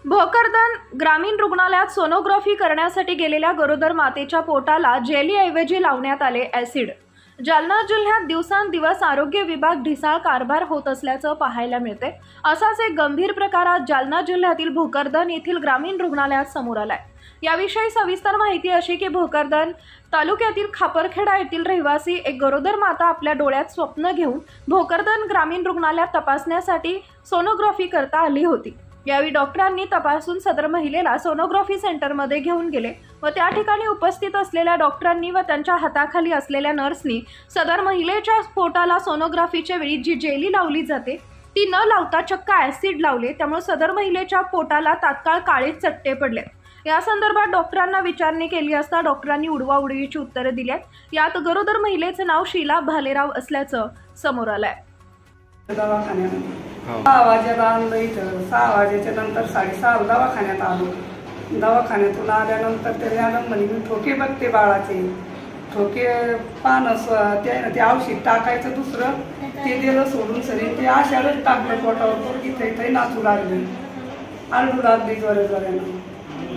भोकरदन ग्रामीण रुग्णालयात सोनोग्राफी करण्यासाठी गेलेल्या गरोदर मातेच्या पोटाला जेलीऐवजी लावण्यात आले ॲसिड। जालना जिल्ह्यात दिवसांदिवस आरोग्य विभाग ढिसाळ कारभार होत असल्याचं पाहायला मिळते। असाच एक गंभीर प्रकार आज जालना जिल्ह्यातील भोकरदन येथील ग्रामीण रुग्णालयात समोर आलाय। याविषयी सविस्तर माहिती अशी की भोकरदन तालुक्यातील खापरखेडा येथील रहिवासी एक गरोदर माता आपल्या डोळ्यात स्वप्न घेऊन भोकरदन ग्रामीण रुग्णालयात तपासण्यासाठी सोनोग्राफी करता आली होती। यावेळी डॉक्टरांनी तपासून सदर महिलेला सोनोग्राफी सेंटरमध्ये घेऊन गेले व त्या ठिकाणी उपस्थित असलेल्या डॉक्टरांनी व त्यांच्या हाताखाली असलेल्या नर्सनी सदर महिलेच्या पोटाला सोनोग्राफीच्या वेळी जी जेली लावली जाते ती न लावता चक्क ॲसिड लावले। त्यामुळे सदर महिलेच्या पोटाला तात्काळ काळे चट्टे पडले। या संदर्भात डॉक्टरांना विचारणी केली असता डॉक्टरांनी उडवाउडवीची उत्तरे दिलीत। यात गरोदर महिलेचे नाव शीला भालेराव असल्याचं समोर आलंय। 6 वाजेला आणलं इथं। 6 वाजेच्या नंतर 6:30 दवाखान्यात आलो। दवाखान्यातून आल्यानंतर ते मॅडम म्हणे मी ठोके बघते बाळाचे, ठोके पानस ते औषध टाकायचं दुसरं ते दिलं सोडून सरी ते आशाळच टाकलं पोटावर। इथे नाचू लागली, आरडू लागली जोऱ्यानं।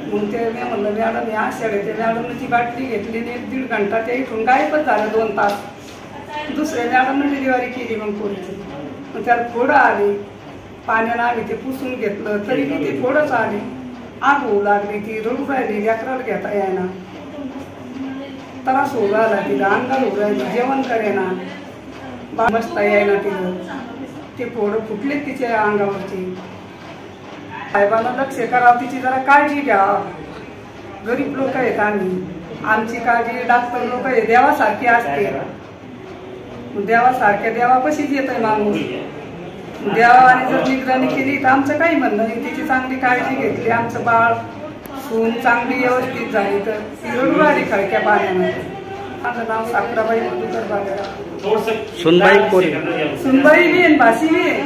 मग ते मी म्हणलं मॅडम हे आशाळे ते मॅडमने ती बाटली घेतली 1-1.5 घंटा ते इथून गायबच झालं 2 तास। दुसऱ्या मॅडमने डिलिव्हरी केली मग पोरीची। मग त्याला फोडं आली, पाण्यानं आली ते पुसून घेतलं तरी ती फोडंच आली। आग होऊ लागली, ती रडू राहिली, लेकराला घेता येईना, त्रास होऊ लागला तिला, अंगाला होऊ राहिली, जेवण करेना, बसता येईना तिला, ते फोडं फुटले तिच्या अंगावरची। साहेबांना लक्ष करावं, तिची जरा काळजी घ्या। गरीब लोक आहेत आम्ही, आमची काळजी डॉक्टर लोक आहे देवासारखी असते। देवासारख्या देवापाशीच येतोय माणूस। देवाने जर निगराणी केली तर आमचं काही म्हणणं नाही। तिची चांगली काळजी घेतली, आमचं बाळ सून चांगली व्यवस्थित झाली तर ती रडू राहिली खळक्या पाण्यानं। माझं नाव साखराबाई मधुकर भालेराव। सुनबाई कोण? सुनबाई बी आणि भासी बी आहे।